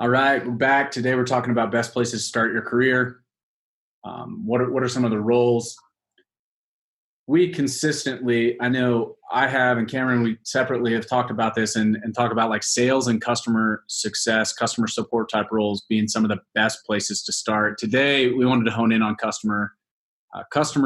All right, we're back. Today we're talking about best places to start your career. What are some of the roles? We consistently, I know I have, and Cameron, we separately have talked about this and talk about like sales and customer success, customer support type roles being some of the best places to start. Today, we wanted to hone in on customer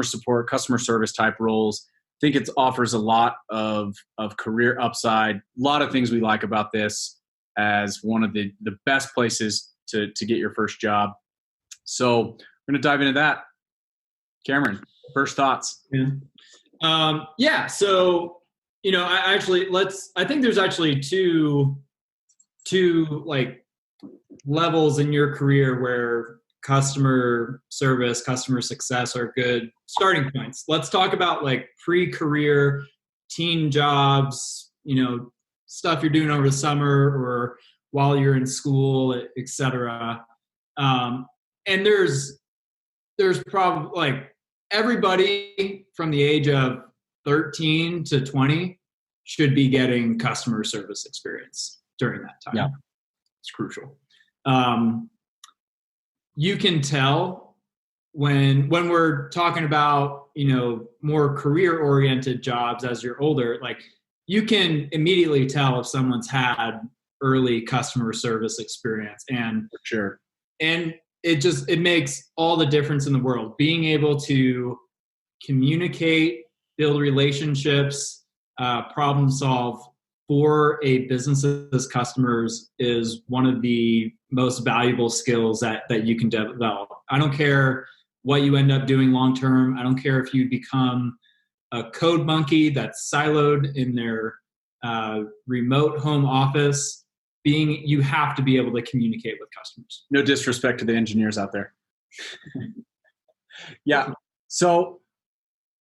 support, customer service type roles. I think it offers a lot of career upside. A lot of things we like about this as one of the best places to get your first job. So we're going to dive into that. Cameron, first thoughts. Yeah. So, I think there's actually two like levels in your career where customer service, customer success are good starting points. Let's talk about like pre-career teen jobs, stuff you're doing over the summer or while you're in school, et cetera. And there's probably like everybody from the age of 13 to 20 should be getting customer service experience during that time. Yeah. It's crucial. You can tell when we're talking about, more career-oriented jobs as you're older, like you can immediately tell if someone's had early customer service experience. And for sure. And it makes all the difference in the world. Being able to communicate, build relationships, problem solve for a business's customers is one of the most valuable skills that you can develop. I don't care what you end up doing long term. I don't care if you become a code monkey that's siloed in their remote home office. You have to be able to communicate with customers. No disrespect to the engineers out there. Yeah. So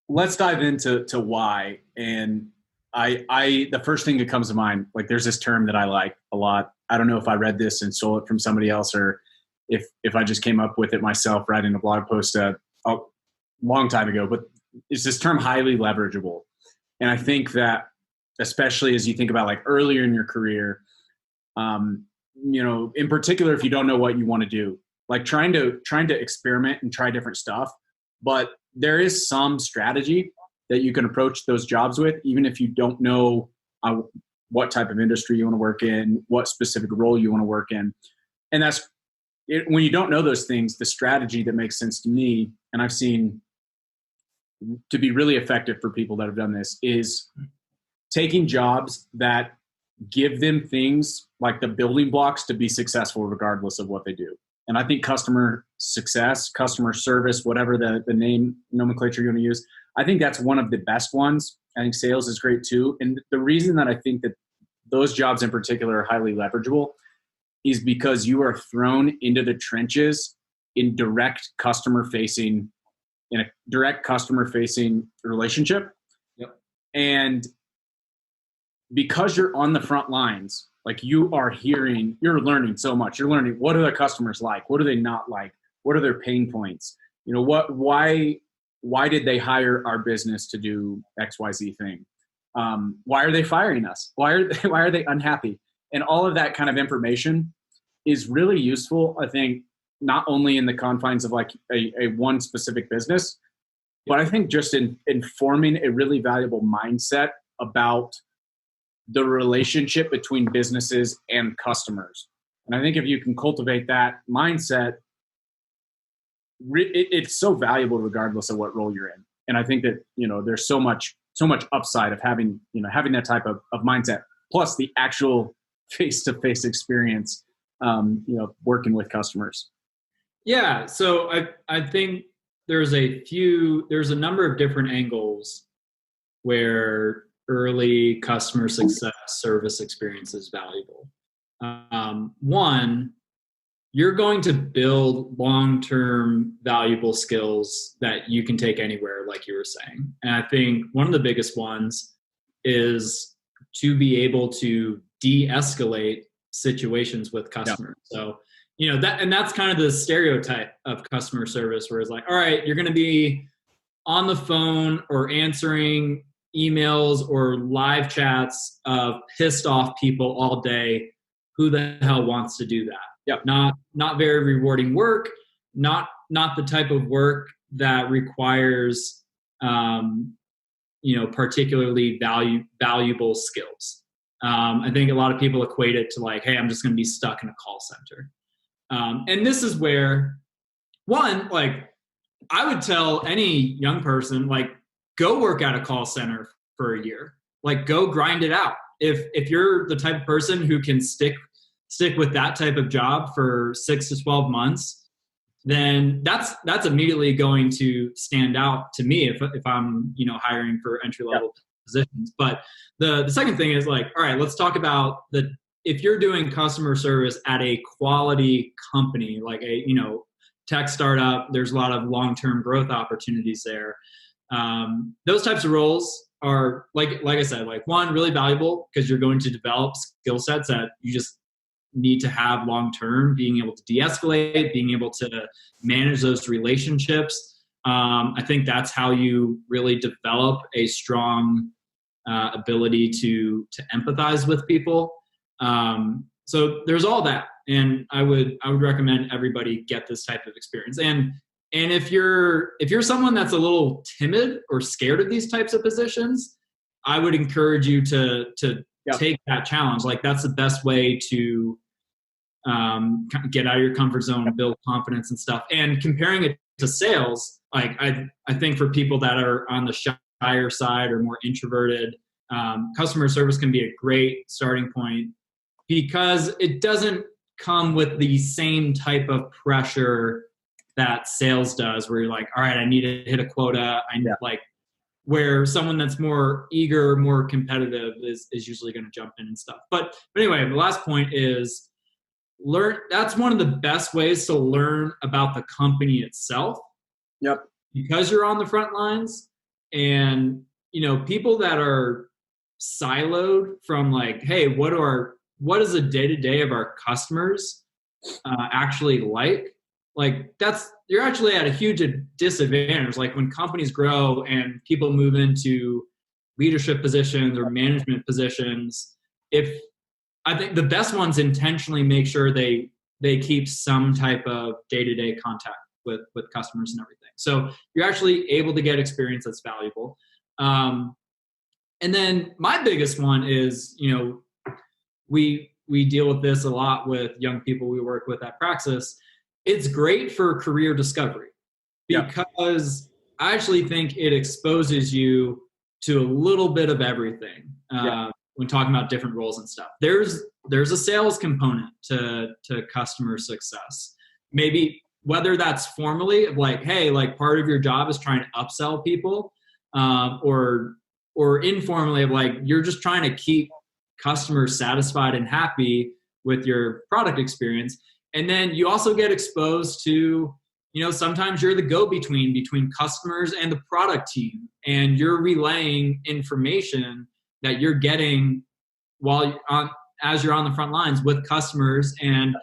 let's dive into why. And the first thing that comes to mind, like there's this term that I like a lot. I don't know if I read this and stole it from somebody else or if I just came up with it myself writing a blog post a long time ago, but it's this term highly leverageable. And I think that especially as you think about like earlier in your career, in particular, if you don't know what you want to do, like trying to experiment and try different stuff, but there is some strategy that you can approach those jobs with, even if you don't know what type of industry you want to work in, what specific role you want to work in. And that's it, when you don't know those things, the strategy that makes sense to me, and I've seen to be really effective for people that have done this, is taking jobs that give them things like the building blocks to be successful regardless of what they do. And I think customer success, customer service, whatever the name nomenclature you want to use, I think that's one of the best ones. I think sales is great too. And the reason that I think that those jobs in particular are highly leverageable is because you are thrown into the trenches in a direct customer facing relationship. Yep. And because you're on the front lines, like you're learning so much. You're learning, what are the customers like? What do they not like? What are their pain points? Why did they hire our business to do XYZ thing? Why are they firing us? Why are they unhappy? And all of that kind of information is really useful, I think, not only in the confines of like a one specific business, but I think just in forming a really valuable mindset about the relationship between businesses and customers. And I think if you can cultivate that mindset, it's so valuable regardless of what role you're in. And I think that, there's so much upside of having that type of mindset, plus the actual face-to-face experience, working with customers. Yeah. So I think there's a number of different angles where early customer success service experience is valuable. One, you're going to build long-term valuable skills that you can take anywhere, like you were saying. And I think one of the biggest ones is to be able to de-escalate situations with customers. Yeah. So, that's kind of the stereotype of customer service, where it's like, all right, you're going to be on the phone or answering emails or live chats of pissed off people all day. Who the hell wants to do that? Yep. Not very rewarding work, not the type of work that requires particularly valuable skills. I think a lot of people equate it to like, hey, I'm just going to be stuck in a call center. And this is where, one, like, I would tell any young person, like, go work at a call center for a year. Like, go grind it out. If you're the type of person who can stick with that type of job for 6 to 12 months, then that's immediately going to stand out to me if I'm hiring for entry level positions. But the second thing is like, all right, let's talk about if you're doing customer service at a quality company, like a tech startup, there's a lot of long-term growth opportunities there. Those types of roles are like I said, like, one, really valuable because you're going to develop skill sets that you just need to have long-term, being able to de-escalate, being able to manage those relationships. I think that's how you really develop a strong ability to empathize with people. So there's all that. And I would recommend everybody get this type of experience. And if you're someone that's a little timid or scared of these types of positions, I would encourage you to take that challenge. Like, that's the best way to get out of your comfort zone, build confidence and stuff. And comparing it to sales, like, I think for people that are on the shyer side or more introverted, customer service can be a great starting point because it doesn't come with the same type of pressure that sales does, where you're like, all right, I need to hit a quota. Like, where someone that's more eager, more competitive is usually going to jump in and stuff. But anyway, the last point is learn. That's one of the best ways to learn about the company itself. Yep. Because you're on the front lines, and people that are siloed from like, hey, what is the day-to-day of our customers actually like? Like, you're actually at a huge disadvantage. Like, when companies grow and people move into leadership positions or management positions, I think the best ones intentionally make sure they keep some type of day-to-day contact with customers and everything. So you're actually able to get experience that's valuable. And then my biggest one is, we deal with this a lot with young people we work with at Praxis. It's great for career discovery because I actually think it exposes you to a little bit of everything when talking about different roles and stuff. There's a sales component to customer success. Maybe whether that's formally like, hey, like, part of your job is trying to upsell people, or informally of like, you're just trying to keep customers satisfied and happy with your product experience. And then you also get exposed to, sometimes you're the go-between between customers and the product team, and you're relaying information that you're getting as you're on the front lines with customers. And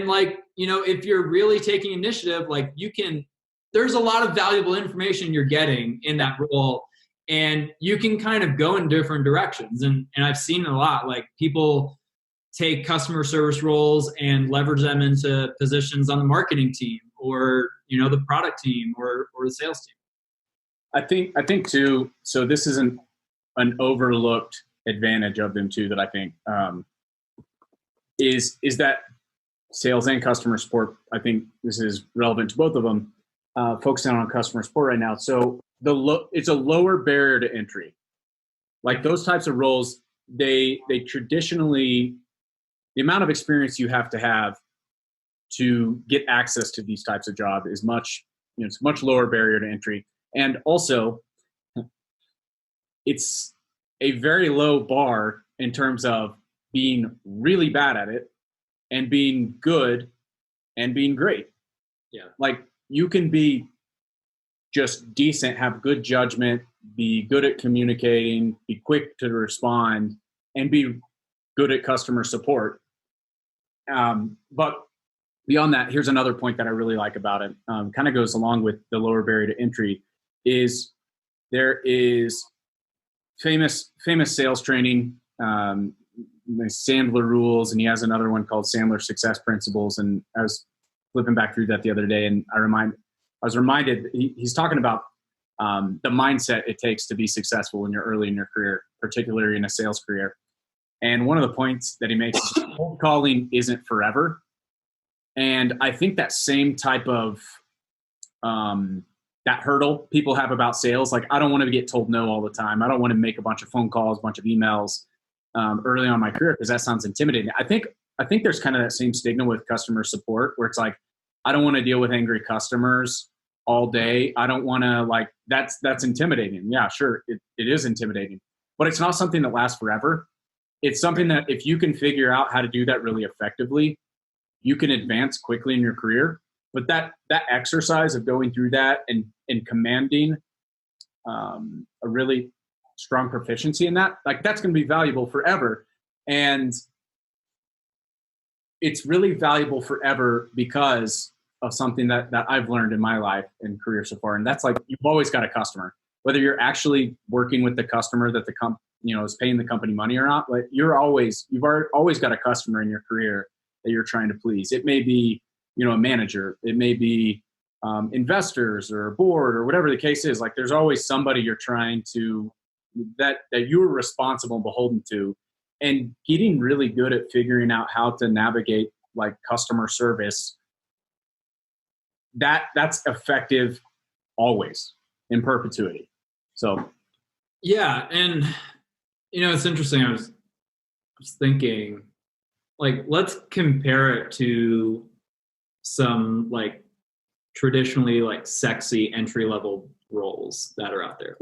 like, if you're really taking initiative, like, there's a lot of valuable information you're getting in that role, and you can kind of go in different directions. And I've seen a lot, like, people take customer service roles and leverage them into positions on the marketing team or, the product team or the sales team. I think too, so this is an overlooked advantage of them too, that I think is that sales and customer support, I think this is relevant to both of them, focusing on customer support right now. So it's a lower barrier to entry. Like, those types of roles, they traditionally, the amount of experience you have to get access to these types of jobs is it's much lower barrier to entry. And also, it's a very low bar in terms of being really bad at it and being good and being great. Yeah. Like, you can be just decent, have good judgment, be good at communicating, be quick to respond, and be good at customer support. But beyond that, here's another point that I really like about it. Kind of goes along with the lower barrier to entry. Is there is famous sales training. Sandler rules, and he has another one called Sandler Success Principles. And I was flipping back through that the other day, and I was reminded he's talking about the mindset it takes to be successful when you're early in your career, particularly in a sales career. And one of the points that he makes is cold calling isn't forever. And I think that same type of that hurdle people have about sales, like I don't want to get told no all the time. I don't want to make a bunch of phone calls, a bunch of emails early on in my career because that sounds intimidating. I think there's kind of that same stigma with customer support where it's like, I don't want to deal with angry customers all day. I don't want to that's intimidating. Yeah, sure. It is intimidating, but it's not something that lasts forever. It's something that if you can figure out how to do that really effectively, you can advance quickly in your career. But that exercise of going through that and commanding a really strong proficiency in that, that's going to be valuable forever. And it's really valuable forever because of something that I've learned in my life and career so far. And that's you've always got a customer, whether you're actually working with the customer that is paying the company money or not. You've always got a customer in your career that you're trying to please. It may be, a manager, it may be investors or a board or whatever the case is. There's always somebody you're trying to, that you're responsible and beholden to, and getting really good at figuring out how to navigate customer service. That's effective always in perpetuity. So. Yeah. And, it's interesting. I was thinking let's compare it to some traditionally sexy entry-level roles that are out there,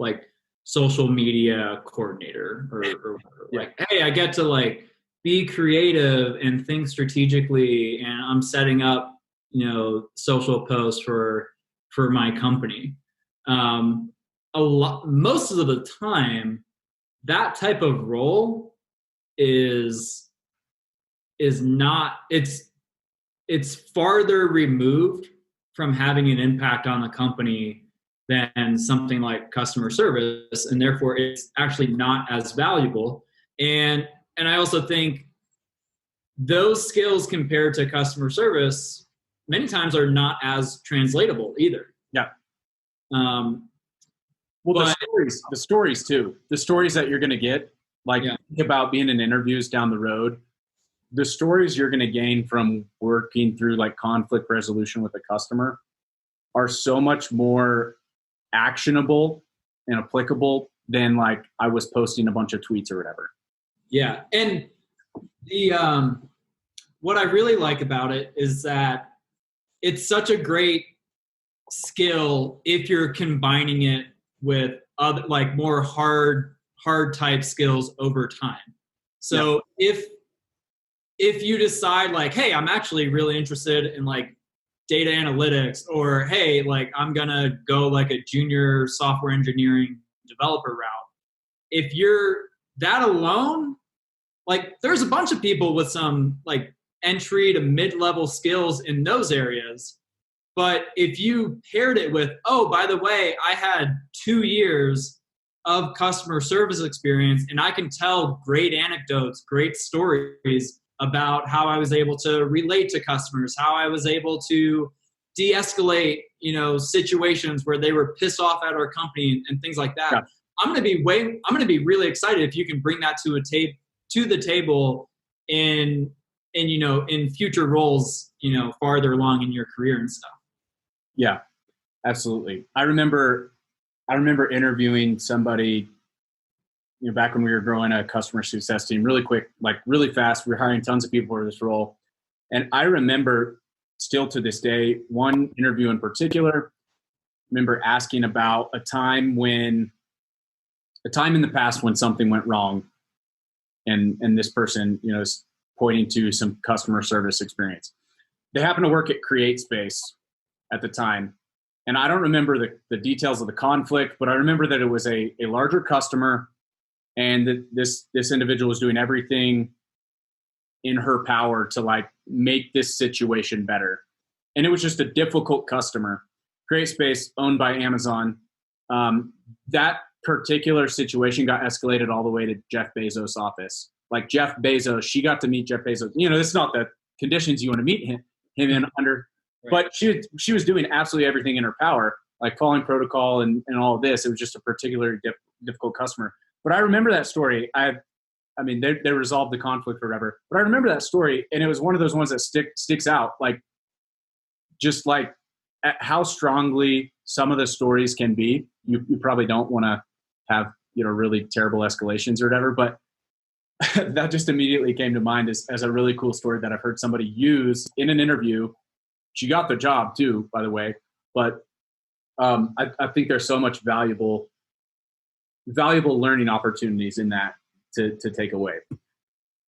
social media coordinator or whatever. Hey, I get to be creative and think strategically, and I'm setting up social posts for my company. Most of the time, that type of role is not, it's farther removed from having an impact on the company than something like customer service, and therefore it's actually not as valuable. And I also think those skills compared to customer service many times are not as translatable either. Yeah. The stories too. The stories that you're going to get, think about being in interviews down the road. The stories you're going to gain from working through conflict resolution with a customer are so much more actionable and applicable than I was posting a bunch of tweets or whatever. Yeah. And the what I really like about it is that it's such a great skill if you're combining it with other more hard type skills over time. So if you decide hey, I'm actually really interested in data analytics, or hey, I'm gonna go a junior software engineering developer route, if you're that alone, there's a bunch of people with some entry to mid-level skills in those areas. But if you paired it with, oh, by the way, I had 2 years of customer service experience, and I can tell great anecdotes, great stories about how I was able to relate to customers, how I was able to de-escalate, situations where they were pissed off at our company and things like that. Yeah. I'm going to be really excited if you can bring that to the table in future roles, farther along in your career and stuff. Yeah, absolutely. I remember interviewing somebody, back when we were growing a customer success team really quick, really fast. We were hiring tons of people for this role. And I remember still to this day, one interview in particular, remember asking about a time in the past when something went wrong. And this person, is pointing to some customer service experience. They happened to work at CreateSpace at the time. And I don't remember the details of the conflict, but I remember that it was a larger customer, and that this individual was doing everything in her power to make this situation better. And it was just a difficult customer. CreateSpace, owned by Amazon. That particular situation got escalated all the way to Jeff Bezos' office. like Jeff Bezos. She got to meet Jeff Bezos. This is not the conditions you want to meet him in under, right. But she was doing absolutely everything in her power, like following protocol and all of this. It was just a particularly difficult customer. But I remember that story. They resolved the conflict or whatever. But I remember that story, and it was one of those ones that sticks out, like just like how strongly some of the stories can be. You probably don't want to have really terrible escalations or whatever, but that just immediately came to mind as a really cool story that I've heard somebody use in an interview. She got the job too, by the way, but I think there's so much valuable learning opportunities in that to take away.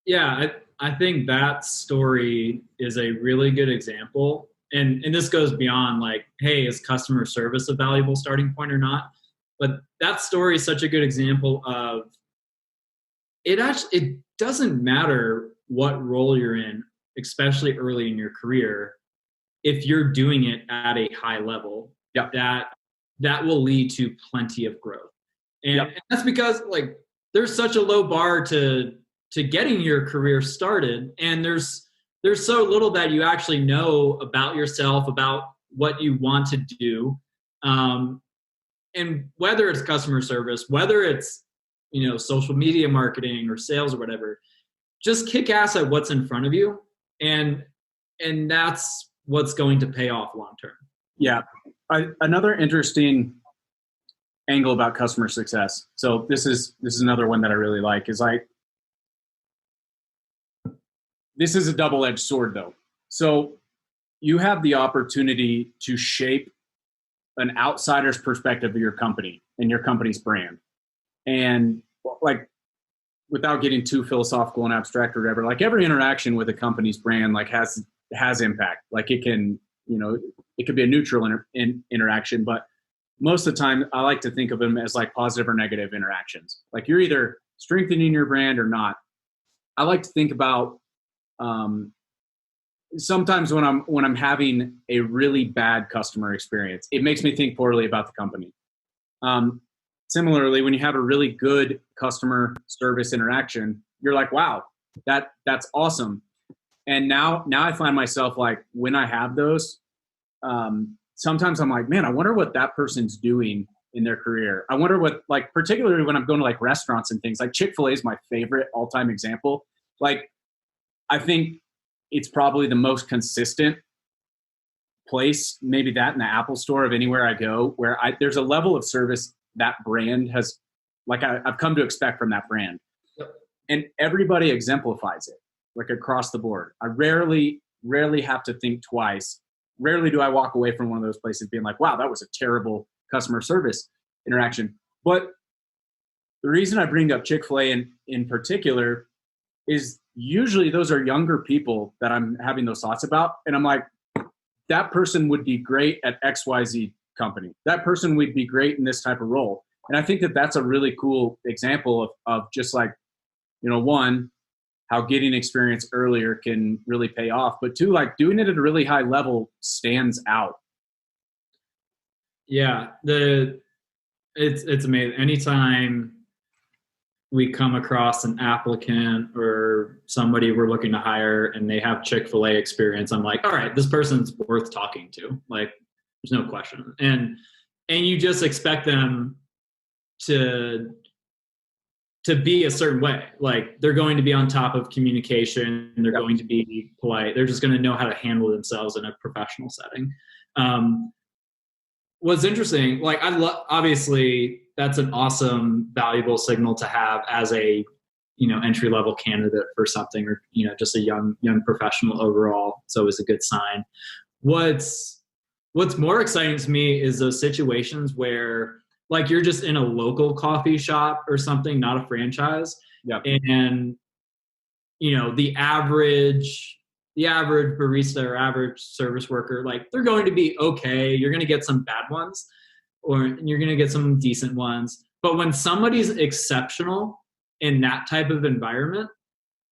Yeah, I think that story is a really good example. And this goes beyond like, hey, is customer service a valuable starting point or not? But that story is such a good example of it doesn't matter what role you're in, especially early in your career, if you're doing it at a high level, yep. that will lead to plenty of growth. And, yep. and that's because like there's such a low bar to getting your career started, and there's so little that you actually know about yourself, about what you want to do. And whether it's customer service, whether it's social media marketing or sales or whatever, just kick ass at what's in front of you, and that's what's going to pay off long term. Yeah. Another interesting angle about customer success. So this is another one that I really like, is like, this is a double-edged sword though. So you have the opportunity to shape an outsider's perspective of your company and your company's brand. And like, without getting too philosophical and abstract or whatever, like every interaction with a company's brand like has impact. Like it can, it could be a neutral interaction, but most of the time I like to think of them as like positive or negative interactions. Like you're either strengthening your brand or not. I like to think about sometimes when I'm having a really bad customer experience, it makes me think poorly about the company. Similarly, when you have a really good customer service interaction, you're like, wow, that's awesome. And now I find myself like, when I have those, sometimes I'm like, man, I wonder what that person's doing in their career. I wonder what, like, particularly when I'm going to like restaurants and things, like ChickfilA is my favorite all-time example. Like, I think it's probably the most consistent place, maybe that in the Apple store of anywhere I go, where there's a level of service that brand has, like I've come to expect from that brand. Yep. And everybody exemplifies it, like across the board. I rarely have to think twice. Rarely do I walk away from one of those places being like, wow, that was a terrible customer service interaction. But the reason I bring up Chick-fil-A in particular is usually those are younger people that I'm having those thoughts about. And I'm like, that person would be great at XYZ company. That person would be great in this type of role. And I think that that's a really cool example of just like, one, how getting experience earlier can really pay off, but two, like doing it at a really high level stands out. Yeah. It's amazing. Anytime we come across an applicant or somebody we're looking to hire and they have Chick-fil-A experience, I'm like, all right, this person's worth talking to. Like, there's no question. And you just expect them to be a certain way. Like, they're going to be on top of communication. They're Yep. going to be polite. They're just going to know how to handle themselves in a professional setting. What's interesting, like obviously that's an awesome, valuable signal to have as a, entry-level candidate for something, or, just a young professional overall. It's always a good sign. What's more exciting to me is those situations where, like, you're just in a local coffee shop or something, not a franchise. Yep. And, the average barista or average service worker, like, they're going to be okay. You're going to get some bad ones, or you're going to get some decent ones. But when somebody's exceptional in that type of environment,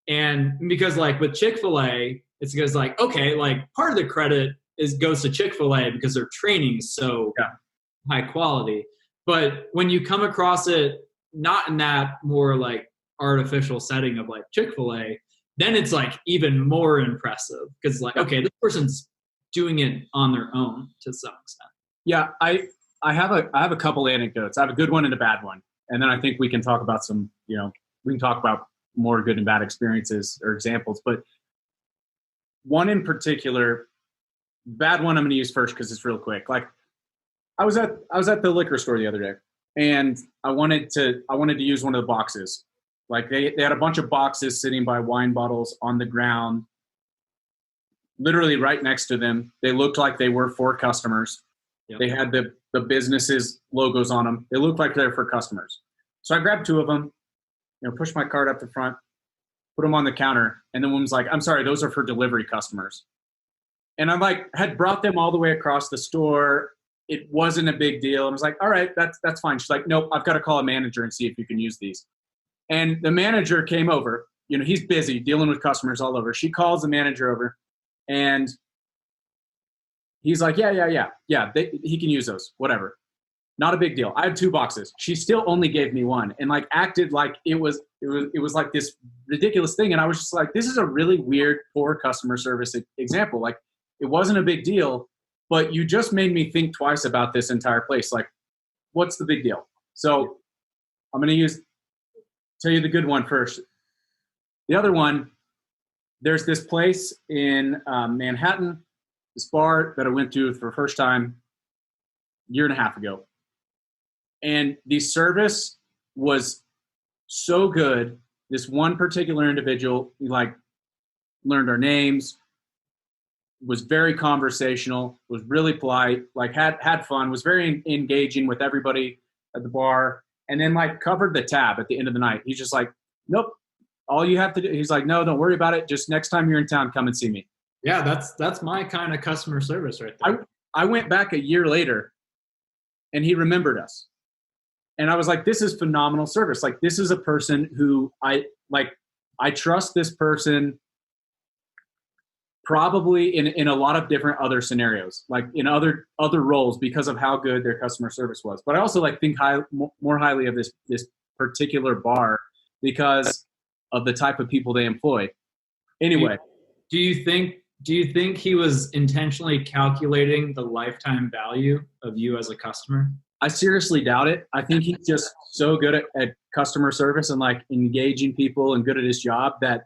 and because like with Chick-fil-A, it's because like, okay, like part of the credit goes to Chick-fil-A because their training is so high quality. But when you come across it, not in that more like artificial setting of like Chick-fil-A, then it's like even more impressive because like, okay, this person's doing it on their own to some extent. Yeah, I have a couple anecdotes. I have a good one and a bad one, and then I think we can talk about some, we can talk about more good and bad experiences or examples. But one in particular, bad one, I'm going to use first because it's real quick. Like, I was at the liquor store the other day, and I wanted to use one of the boxes. Like they had a bunch of boxes sitting by wine bottles on the ground, literally right next to them. They looked like they were for customers. Yep. They had the businesses logos on them. They looked like they're for customers. So I grabbed two of them, pushed my cart up the front, put them on the counter, and the woman's like, "I'm sorry, those are for delivery customers." And I had brought them all the way across the store. It wasn't a big deal. I was like, "All right, that's fine." She's like, "Nope, I've got to call a manager and see if you can use these." And the manager came over. He's busy dealing with customers all over. She calls the manager over, and he's like, yeah, he can use those, whatever. Not a big deal. I had two boxes. She still only gave me one, and like acted like it was like this ridiculous thing. And I was just like, this is a really weird, poor customer service example. Like, it wasn't a big deal, but you just made me think twice about this entire place. Like, what's the big deal? So I'm going to tell you the good one first. The other one, there's this place in Manhattan, this bar that I went to for the first time a year and a half ago. And the service was so good. This one particular individual, learned our names, was very conversational, was really polite, had fun, was very engaging with everybody at the bar, and then covered the tab at the end of the night. He's just like, "Nope, all you have to do," he's like, "No, don't worry about it. Just next time you're in town, come and see me." Yeah, that's my kind of customer service right there. I went back a year later, and he remembered us. And I was like, this is phenomenal service. Like, this is a person who I trust this person probably in a lot of different other scenarios, like in other roles, because of how good their customer service was. But I also think more highly of this particular bar because of the type of people they employ. Anyway. Do you think he was intentionally calculating the lifetime value of you as a customer? I seriously doubt it. I think he's just so good at customer service and engaging people and good at his job that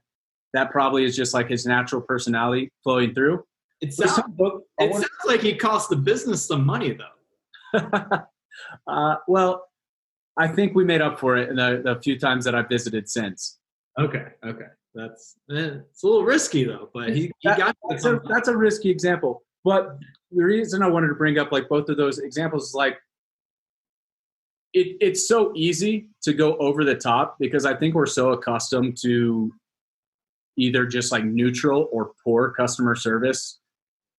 probably is just his natural personality flowing through. It sounds like he cost the business some money though. Well, I think we made up for it in the few times that I've visited since. Okay. It's a little risky though, but that's a risky example. But the reason I wanted to bring up both of those examples is it's so easy to go over the top because I think we're so accustomed to either just neutral or poor customer service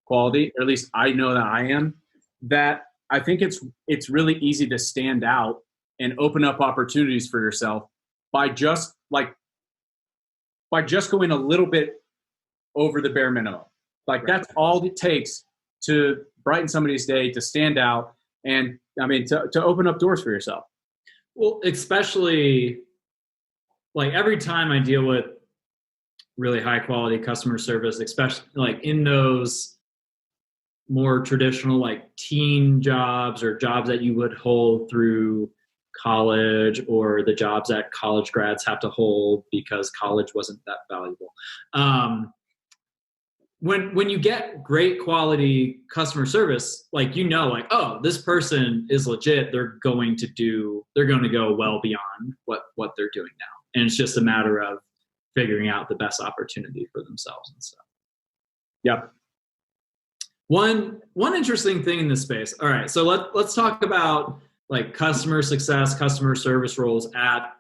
quality, or at least I know that I am, that I think it's really easy to stand out and open up opportunities for yourself by just going a little bit over the bare minimum. Right. That's all it takes to brighten somebody's day, to stand out, and to open up doors for yourself. Well, especially every time I deal with really high quality customer service, especially in those more traditional teen jobs or jobs that you would hold through college, or the jobs that college grads have to hold because college wasn't that valuable. When you get great quality customer service, oh, this person is legit. They're going to go well beyond what they're doing now. And it's just a matter of figuring out the best opportunity for themselves and stuff. Yep. One interesting thing in this space. All right. So let's talk about customer success, customer service roles at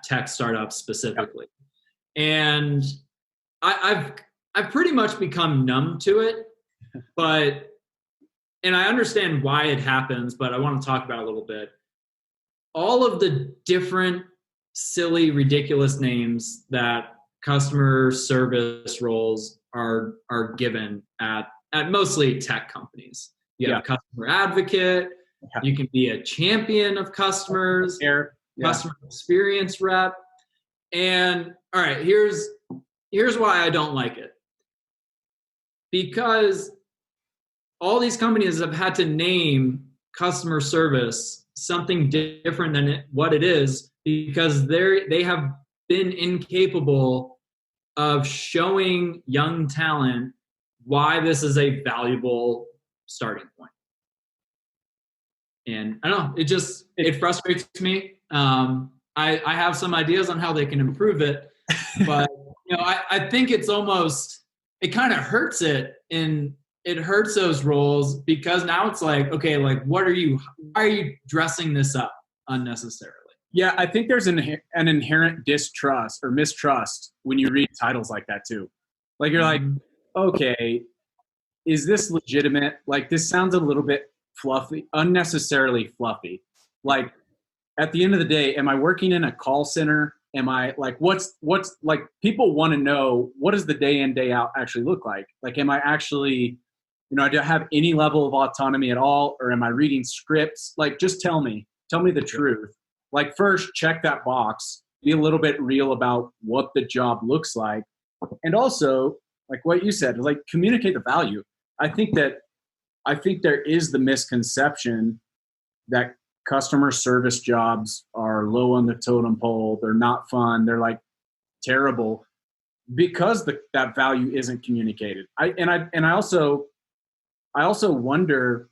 tech startups specifically. Yep. And I've pretty much become numb to it, and I understand why it happens, but I want to talk about it a little bit. All of the different silly, ridiculous names that customer service roles are given at mostly tech companies. You have customer advocate, you can be a champion of customers, customer experience rep. And all right, here's why I don't like it. Because all these companies have had to name customer service something different than what it is, because they have been incapable of showing young talent why this is a valuable starting point. And I don't know, it frustrates me. I have some ideas on how they can improve it, but I think it's almost, it kind of hurts it, and it hurts those roles, because now it's like, okay, like why are you dressing this up unnecessarily? Yeah, I think there's an inherent distrust or mistrust when you read titles like that too. Like you're like, okay, is this legitimate? Like this sounds a little bit fluffy, unnecessarily fluffy. Like at the end of the day, am I working in a call center? Am I like, what's like, people want to know, what does the day in, day out actually look like? Like, am I actually, do I have any level of autonomy at all? Or am I reading scripts? Like, just tell me the truth. Like first check that box, be a little bit real about what the job looks like. And also like what you said, like communicate the value. I think there is the misconception that customer service jobs are low on the totem pole. They're not fun. They're like terrible because that value isn't communicated. I also wonder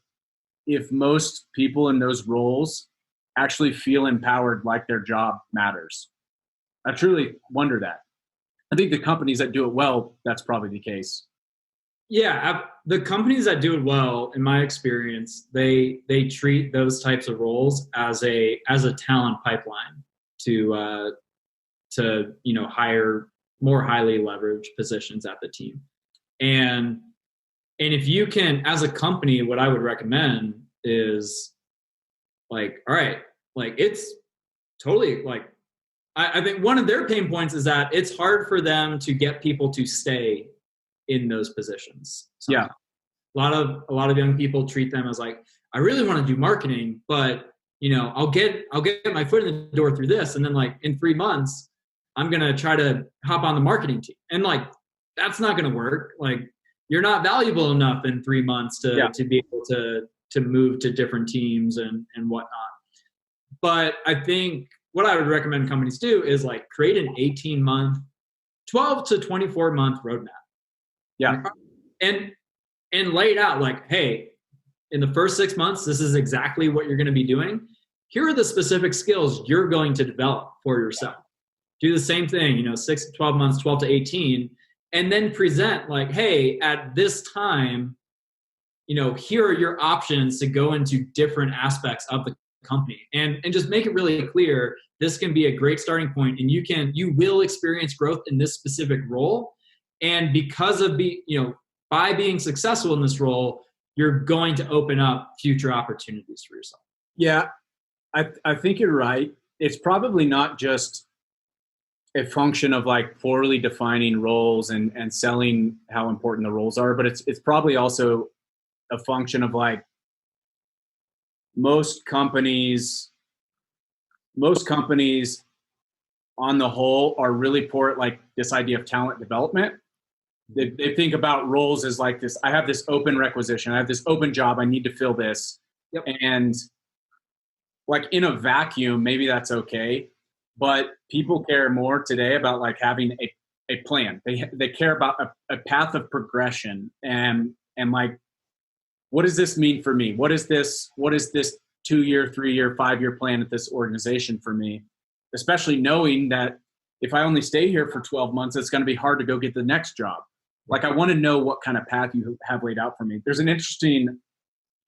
if most people in those roles actually feel empowered, like their job matters. I truly wonder that. I think the companies that do it well, that's probably the case. Yeah, the companies that do it well, in my experience, they treat those types of roles as a talent pipeline to hire more highly leveraged positions at the team. And if you can, as a company, what I would recommend is like, all right, like it's totally like, I think one of their pain points is that it's hard for them to get people to stay in those positions. Yeah. A lot of young people treat them as like, I really want to do marketing, but I'll get my foot in the door through this. And then like in 3 months, I'm going to try to hop on the marketing team. And like, that's not going to work. Like you're not valuable enough in 3 months to be able to move to different teams and whatnot. But I think what I would recommend companies do is like create an 18-month, 12 to 24-month roadmap. Yeah. And lay it out like, hey, in the first 6 months, this is exactly what you're going to be doing. Here are the specific skills you're going to develop for yourself. Do the same thing, 6 to 12 months, 12 to 18, and then present like, hey, at this time, here are your options to go into different aspects of the company, and just make it really clear. This can be a great starting point, and you will experience growth in this specific role. And because of by being successful in this role, you're going to open up future opportunities for yourself. Yeah, I think you're right. It's probably not just a function of like poorly defining roles and selling how important the roles are, but it's probably also a function of like most companies on the whole are really poor at like this idea of talent development. They think about roles as like this, I have this open requisition, I have this open job, I need to fill this. Yep. And like in a vacuum, maybe that's okay. But people care more today about like having a plan. They care about a path of progression and like, what does this mean for me? What is this 2-year, 3-year, 5-year plan at this organization for me? Especially knowing that if I only stay here for 12 months, it's going to be hard to go get the next job. Like I want to know what kind of path you have laid out for me. There's an interesting, I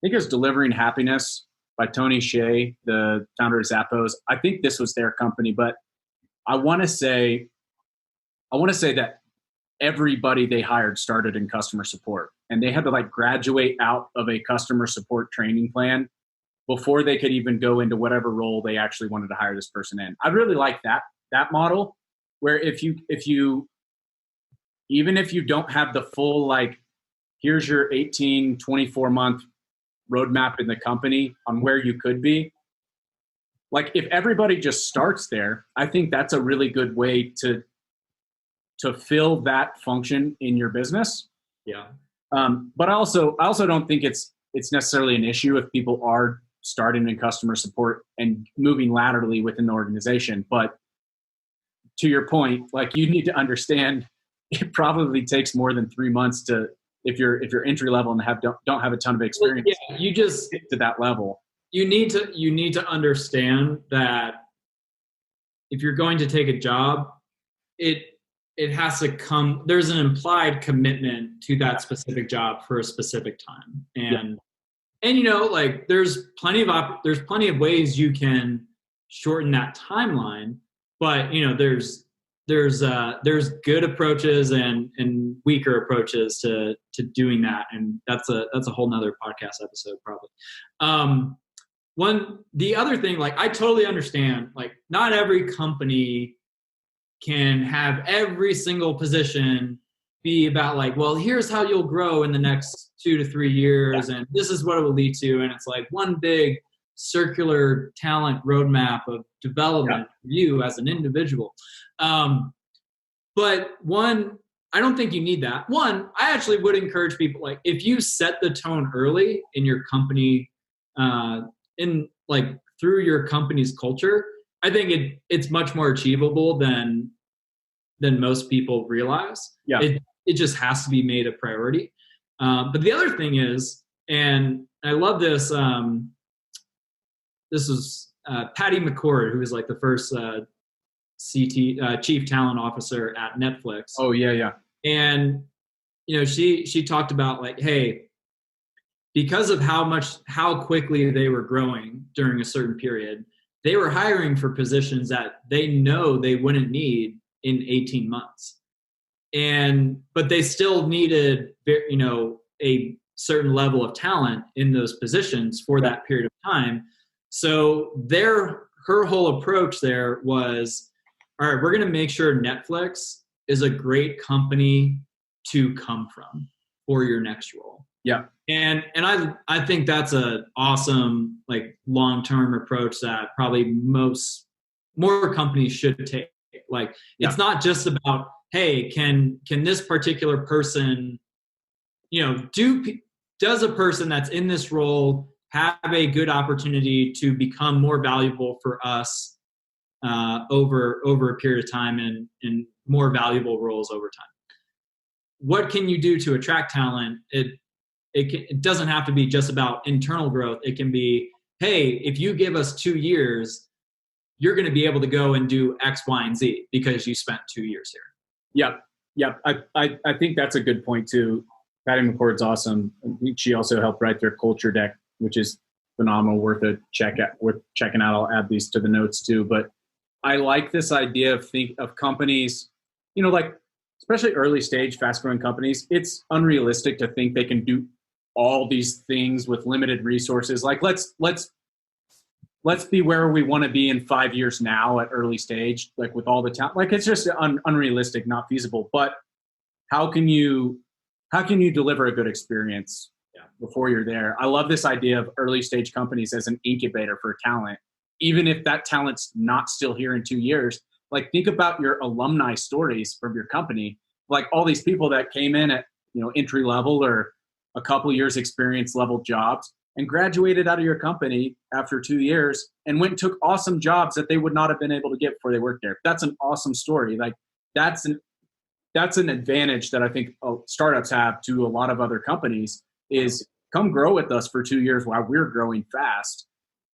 think it was Delivering Happiness by Tony Hsieh, the founder of Zappos. I think this was their company, but I want to say that everybody they hired started in customer support, and they had to like graduate out of a customer support training plan before they could even go into whatever role they actually wanted to hire this person in. I really like that model, where if you even if you don't have the full like, here's your 18-24 month roadmap in the company on where you could be, like if everybody just starts there, I think that's a really good way to fill that function in your business. Yeah. But I also don't think it's necessarily an issue if people are starting in customer support and moving laterally within the organization. But to your point, like you need to understand it probably takes more than 3 months to, if you're entry level and don't have a ton of experience, yeah, you just get to that level. You need to understand that if you're going to take a job, it has to come, there's an implied commitment to that specific job for a specific time. And like there's plenty of ways you can shorten that timeline, but there's good approaches and weaker approaches to doing that. And that's a whole nother podcast episode probably. The other thing, like I totally understand, like not every company can have every single position be about like, well, here's how you'll grow in the next 2 to 3 years. And this is what it will lead to. And it's like one big circular talent roadmap of development for you as an individual. But one, I don't think you need that. One, I actually would encourage people, like if you set the tone early in your company, in like through your company's culture, I think it's much more achievable than most people realize. Yeah. It just has to be made a priority. But the other thing is, and I love this, this is Patty McCord, who was like the first chief talent officer at Netflix. Oh yeah. And she talked about like, hey, because of how quickly they were growing during a certain period, they were hiring for positions that they know they wouldn't need in 18 months. But they still needed, a certain level of talent in those positions for that period of time. So her whole approach there was, all right, we're going to make sure Netflix is a great company to come from for your next role. Yeah. And I think that's an awesome, like long-term approach that probably more companies should take. Like, it's not just about, hey, can this particular person, does a person that's in this role have a good opportunity to become more valuable for us over a period of time and more valuable roles over time? What can you do to attract talent? It doesn't have to be just about internal growth. It can be, hey, if you give us 2 years, you're going to be able to go and do X, Y, and Z because you spent 2 years here. Yep. I think that's a good point too. Patty McCord's awesome. She also helped write their culture deck, which is phenomenal, worth checking out. I'll add these to the notes too. But I like this idea of companies, like especially early stage, fast growing companies. It's unrealistic to think they can do all these things with limited resources. Like let's be where we want to be in 5 years now at early stage, like with all the talent. Like it's just unrealistic, not feasible. But how can you deliver a good experience before you're there? I love this idea of early stage companies as an incubator for talent, even if that talent's not still here in 2 years. Like think about your alumni stories from your company, like all these people that came in at entry level or a couple years experience level jobs and graduated out of your company after 2 years and went and took awesome jobs that they would not have been able to get before they worked there. That's an awesome story. Like that's an advantage that I think startups have to a lot of other companies is come grow with us for 2 years while we're growing fast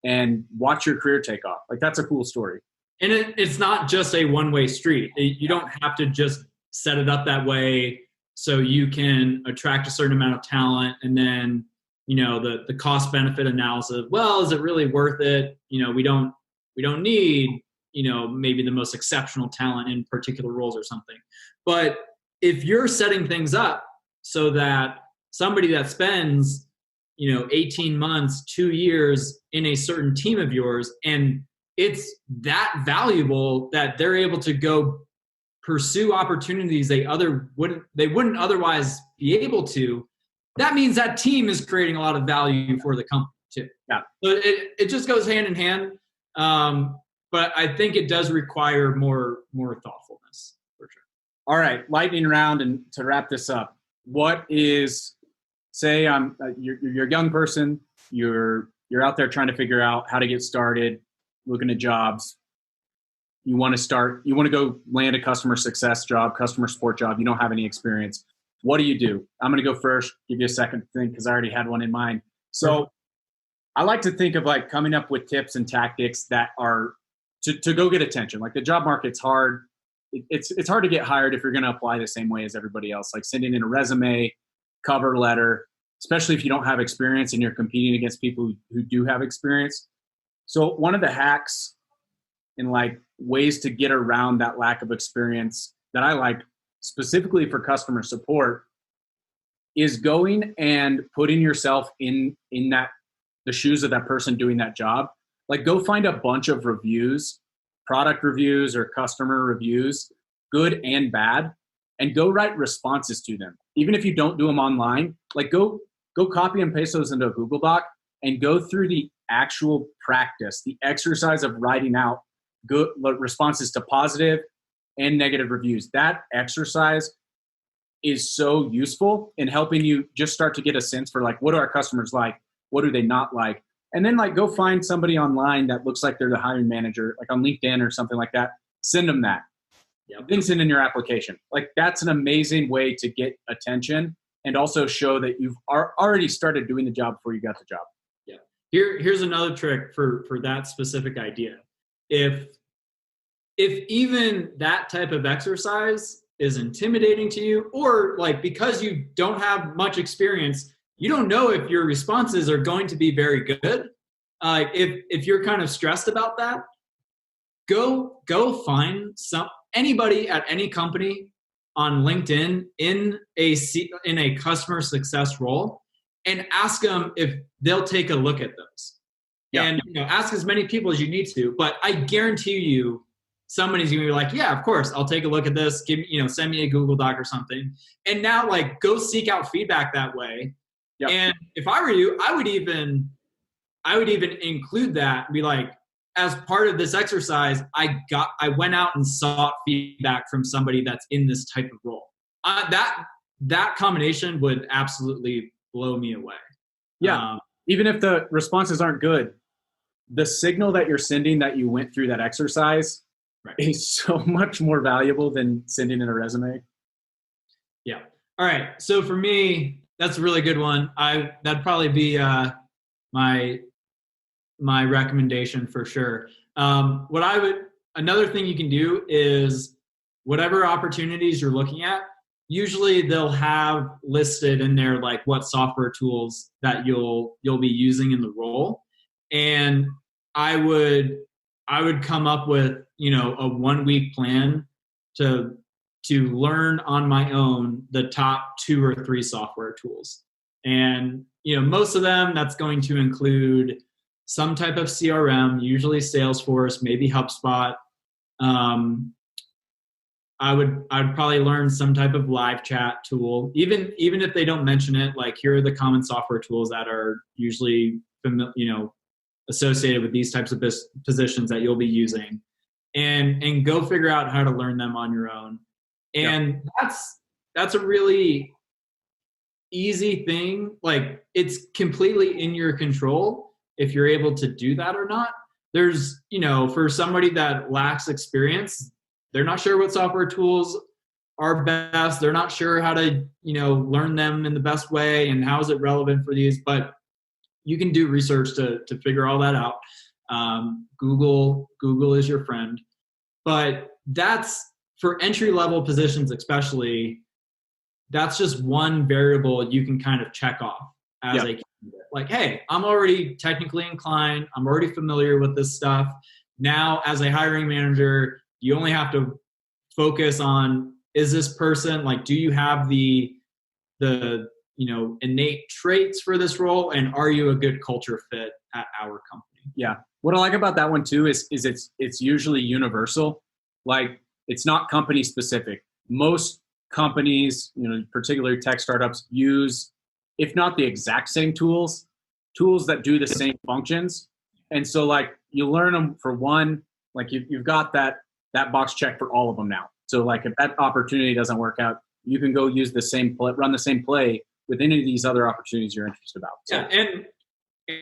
and watch your career take off. Like that's a cool story. And it's not just a one-way street. You don't have to just set it up that way so you can attract a certain amount of talent and then, the cost benefit analysis. Well, is it really worth it? We don't need, maybe the most exceptional talent in particular roles or something. But if you're setting things up so that somebody that spends, 18 months, 2 years in a certain team of yours, and it's that valuable that they're able to go pursue opportunities they wouldn't otherwise be able to, that means that team is creating a lot of value for the company too. Yeah. So it just goes hand in hand. But I think it does require more thoughtfulness for sure. All right, lightning round, and to wrap this up, what is, say you're a young person, you're out there trying to figure out how to get started, looking at jobs. You want to go land a customer success job, customer support job. You don't have any experience. What do you do? I'm going to go first, give you a second to think because I already had one in mind. So I like to think of like coming up with tips and tactics that are to go get attention. Like the job market's hard. It's hard to get hired if you're going to apply the same way as everybody else, like sending in a resume, cover letter, especially if you don't have experience and you're competing against people who do have experience. So one of the hacks and like ways to get around that lack of experience that I like specifically for customer support is going and putting yourself in the shoes of that person doing that job. Like go find a bunch of reviews, product reviews or customer reviews, good and bad, and go write responses to them. Even if you don't do them online, like go copy and paste those into a Google Doc and go through the actual practice, the exercise of writing out good responses to positive and negative reviews. That exercise is so useful in helping you just start to get a sense for like, what do our customers like? What do they not like? And then like go find somebody online that looks like they're the hiring manager, like on LinkedIn or something like that. Send them that. Yep. Then send in your application. Like that's an amazing way to get attention and also show that you've already started doing the job before you got the job. Yeah. Here's another trick for that specific idea. If even that type of exercise is intimidating to you, or like because you don't have much experience, you don't know if your responses are going to be very good. If you're kind of stressed about that, go find anybody at any company on LinkedIn in a customer success role and ask them if they'll take a look at those. Yeah. And ask as many people as you need to, but I guarantee you somebody's gonna be like, yeah, of course, I'll take a look at this. Send me a Google Doc or something. And now like go seek out feedback that way. Yep. And if I were you, I would even include that and be like, as part of this exercise, I went out and sought feedback from somebody that's in this type of role. That combination would absolutely blow me away. Yeah. Even if the responses aren't good, the signal that you're sending that you went through that exercise is so much more valuable than sending in a resume. Yeah. All right. So for me, that's a really good one. That'd probably be my recommendation for sure. Another thing you can do is whatever opportunities you're looking at, usually they'll have listed in there like what software tools that you'll be using in the role. And I would come up with, a 1 week plan to learn on my own the top 2 or 3 software tools. And, most of them, that's going to include some type of CRM, usually Salesforce, maybe HubSpot. I'd probably learn some type of live chat tool, even if they don't mention it, like here are the common software tools that are usually, associated with these types of positions that you'll be using, and go figure out how to learn them on your own. And that's a really easy thing. Like it's completely in your control if you're able to do that or not. There's, for somebody that lacks experience, they're not sure what software tools are best. They're not sure how to, learn them in the best way and how is it relevant for these, but you can do research to figure all that out. Google is your friend, but that's for entry-level positions, especially, that's just one variable you can kind of check off as a candidate. Like, hey, I'm already technically inclined. I'm already familiar with this stuff. Now, as a hiring manager, you only have to focus on, is this person, like, do you have the innate traits for this role, and are you a good culture fit at our company? Yeah. What I like about that one too is it's usually universal. Like it's not company specific. Most companies, particularly tech startups, use, if not the exact same tools that do the same functions, And so like you learn them for one, like you've got that box check for all of them now. So like if that opportunity doesn't work out, you can go use the same play, run the same play with any of these other opportunities you're interested about. So, yeah,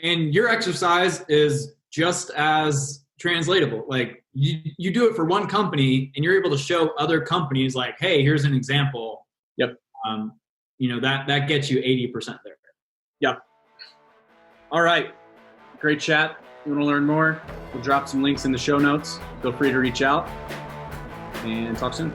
and your exercise is just as translatable. Like you do it for one company and you're able to show other companies like, hey, here's an example. Yep. That gets you 80% there. Yep. All right. Great chat. If you want to learn more, we'll drop some links in the show notes. Feel free to reach out and talk soon.